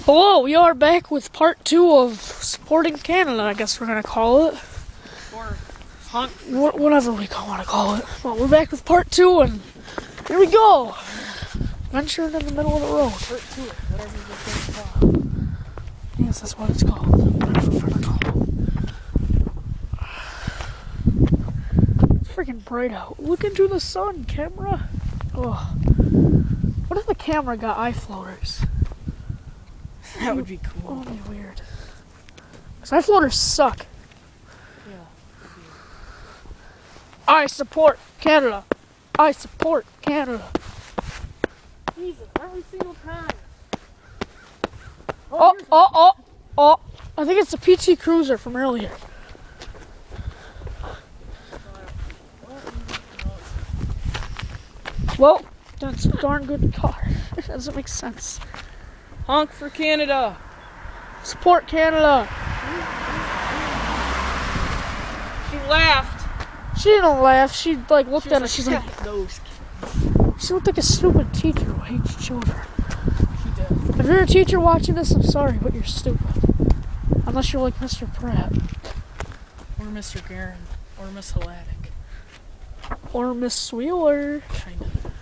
Hello, we are back with part 2 of supporting Canada, I guess we're going to call it. Or hunk. Whatever we want to call it. Well, we're back with part 2, and here we go. Venturing in the middle of the road. Part 2, whatever you're going to call it. Yes, that's what it's called. Whatever we're going to call it. It's freaking bright out. Look into the sun, camera. Oh. What if the camera got eye floaters? That would be cool. Oh, that'd be weird. Because eye floaters suck. Yeah. I support Canada. I support Canada. Jesus, every single time. Oh. I think it's the PT Cruiser from earlier. Well, that's a darn good car. It doesn't make sense. Honk for Canada. Support Canada. She laughed. She didn't laugh. She looked at us. She's like, those she looked like a stupid teacher who hates children. She did. If you're a teacher watching this, I'm sorry, but you're stupid. Unless you're like Mr. Pratt. Or Mr. Guerin. Or Miss Helatic. Or Miss Wheeler. Kind of.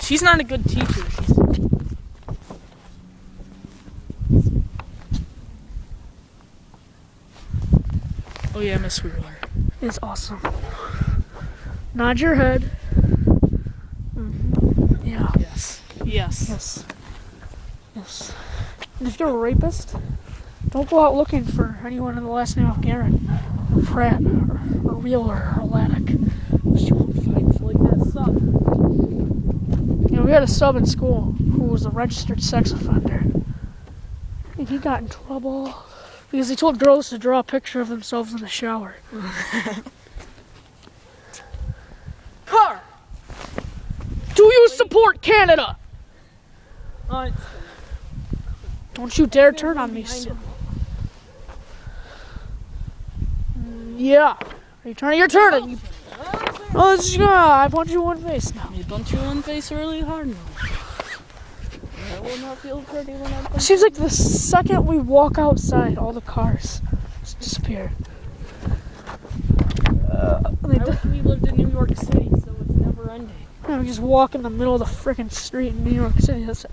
She's not a good teacher. Oh yeah, Miss Wheeler. It's awesome. Nod your head. Mm-hmm. Yeah. Yes. Yes. Yes. And if you're a rapist, don't go out looking for anyone in the last name of Guerin, or Pratt, or Wheeler, or Laddick. You won't find Like that sub. You know, we had a sub in school who was a registered sex offender. And he got in trouble because he told girls to draw a picture of themselves in the shower. Car! Do you support Canada? Don't you dare turn on me. Yeah. Are you turning? You're turning. I punch you in the face now. You punch you in the face really hard now. That will not feel pretty when I punch. Seems like the second we walk outside, all the cars just disappear. I wish we lived in New York City, so it's never ending. We just walk in the middle of the frickin' street in New York City. That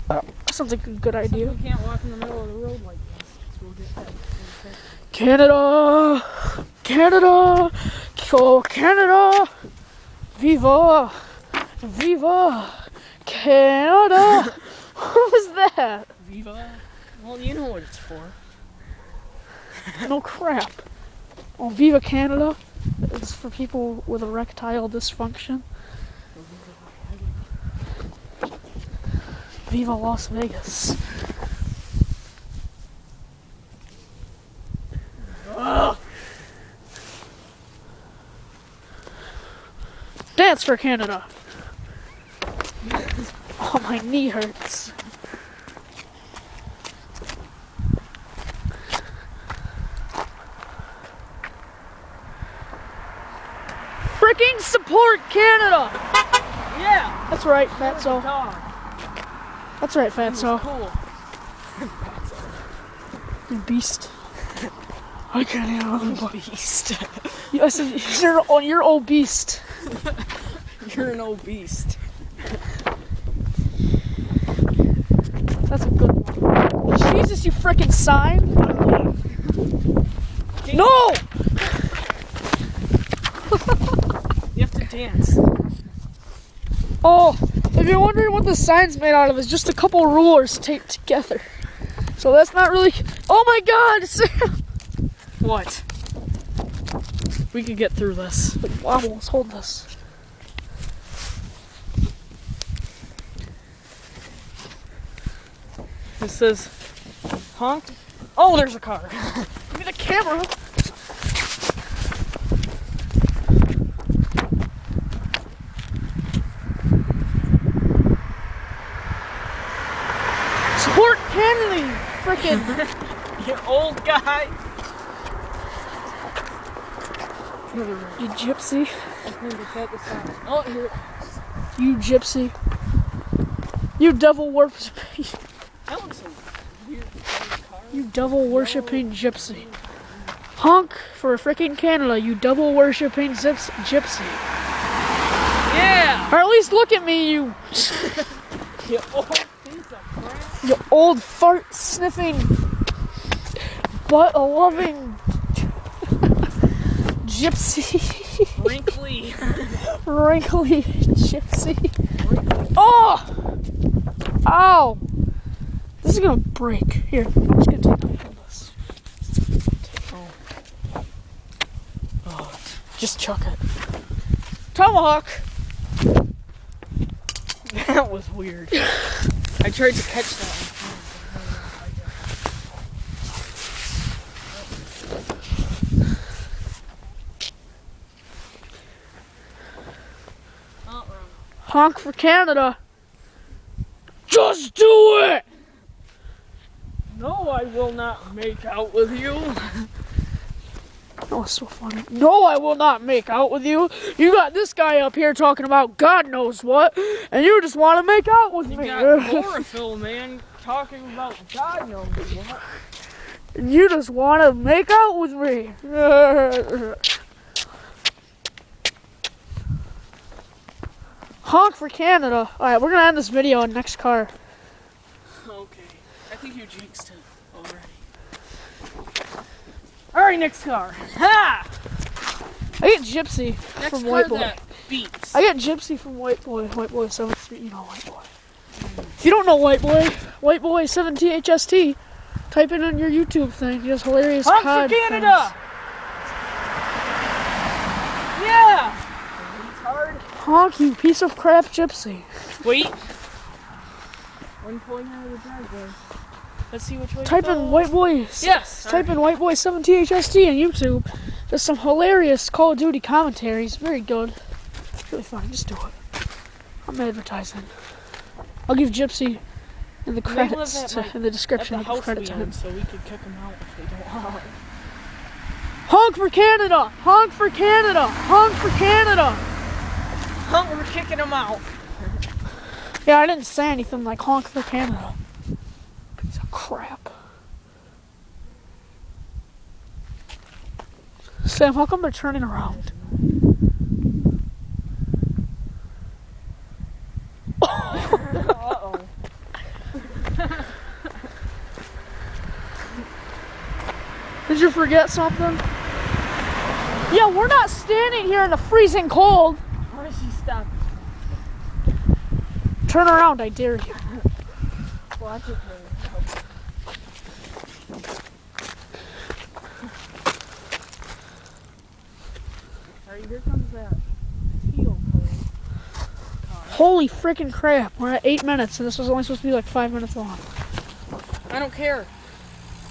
sounds like a good idea. We can't walk in the middle of the road like this, so we'll get that. Canada! Canada! Oh, Canada! Viva! Viva! Canada! What was that? Viva? Well, you know what it's for. No crap. Oh, Viva Canada. It's for people with erectile dysfunction. Viva Las Vegas. Ugh. Dance for Canada. Oh, my knee hurts. Freaking support Canada! Yeah! That's right, Fatso. Dog. That's right, Fatso. Cool. You beast. I can't handle it. Beast. I said, you're obese. You're an old beast. That's a good one. Jesus, you frickin' sign. No! You have to dance. Oh, if you're wondering what the sign's made out of, it's just a couple rulers taped together. So that's not really... Oh my god, Sam! What? We could get through this. Wow, let's hold this. It says, honk. Oh, there's a car. Give me the camera. Support Canada, you frickin'... You old guy. You gypsy. Oh, here. You gypsy. You devil works. That looks You devil worshipping gypsy. Honk for frickin' Canada, you devil worshipping gypsy. Yeah! Or at least look at me, you You old piece of crap. you old fart sniffing, butt loving gypsy. Wrinkly. Wrinkly gypsy. Oh! Ow! This is gonna break. Here, I'm just gonna take off this. Oh. Just chuck it. Tomahawk! That was weird. I tried to catch that one. Honk for Canada. Just do it! No, I will not make out with you. That was so funny. No, I will not make out with you. You got this guy up here talking about God knows what, and you just want to make out with You me. got chlorophyll, man, talking about God knows what. And you just want to make out with me. Honk for Canada. Alright, we're going to end this video in next car. Okay, I think you jinxed it already. Alright, next car. Ha! I get Gypsy Next from car White Boy. that beats. I get Gypsy from White Boy. White Boy 73. You know White Boy. If you don't know White Boy 7THST, type it on your YouTube thing. He has hilarious Honk COD for Canada! things. Yeah! Retard. Honk, you piece of crap Gypsy. Wait. One pulling out of the driveway. Let's see which way Type to go. in White Boy. Yes. Type in White Boy 7THST on YouTube. There's some hilarious Call of Duty commentaries. Very good. It's really fun. Just do it. I'm advertising. I'll give Gypsy in the They live credits, at, like, in the description at of the the house credits. we own, so we could kick them out if they don't want. Honk for Canada! Honk for Canada! Honk for Canada! Huh, we're kicking them out. Yeah, I didn't say anything like honk for Canada. Piece of crap. Sam, how come they're turning around? Uh-oh. Did you forget something? Yeah, we're not standing here in the freezing cold. Why did she stop? Turn around, I dare you. Watch it, Alright, here comes that teal color. Holy freaking crap, we're at 8 minutes and this was only supposed to be like 5 minutes long. I don't care.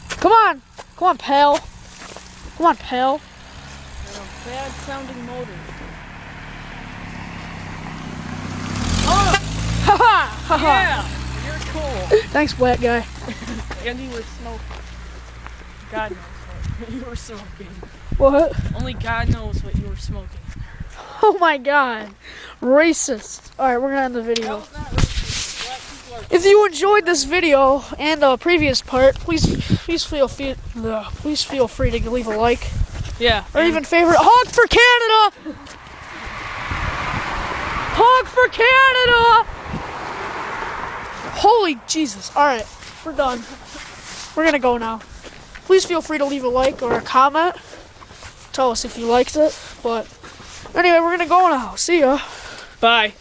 Come on! Come on, pal. Come on, pal. I have a bad sounding motor. Ha ha! Yeah! You're cool. Thanks, wet guy. And you were smoking. God knows what you were smoking. What? Only God knows what you were smoking. Oh my god. Racist. Alright, we're gonna end the video. No, not racist. Black people are If you enjoyed this video and the previous part, please feel free to leave a like yeah. or even favorite. Honk for Canada! Honk for Canada! Holy Jesus! All right, we're done. We're gonna go now. Please feel free to leave a like or a comment. Tell us if you liked it. But anyway, we're gonna go now. See ya. Bye.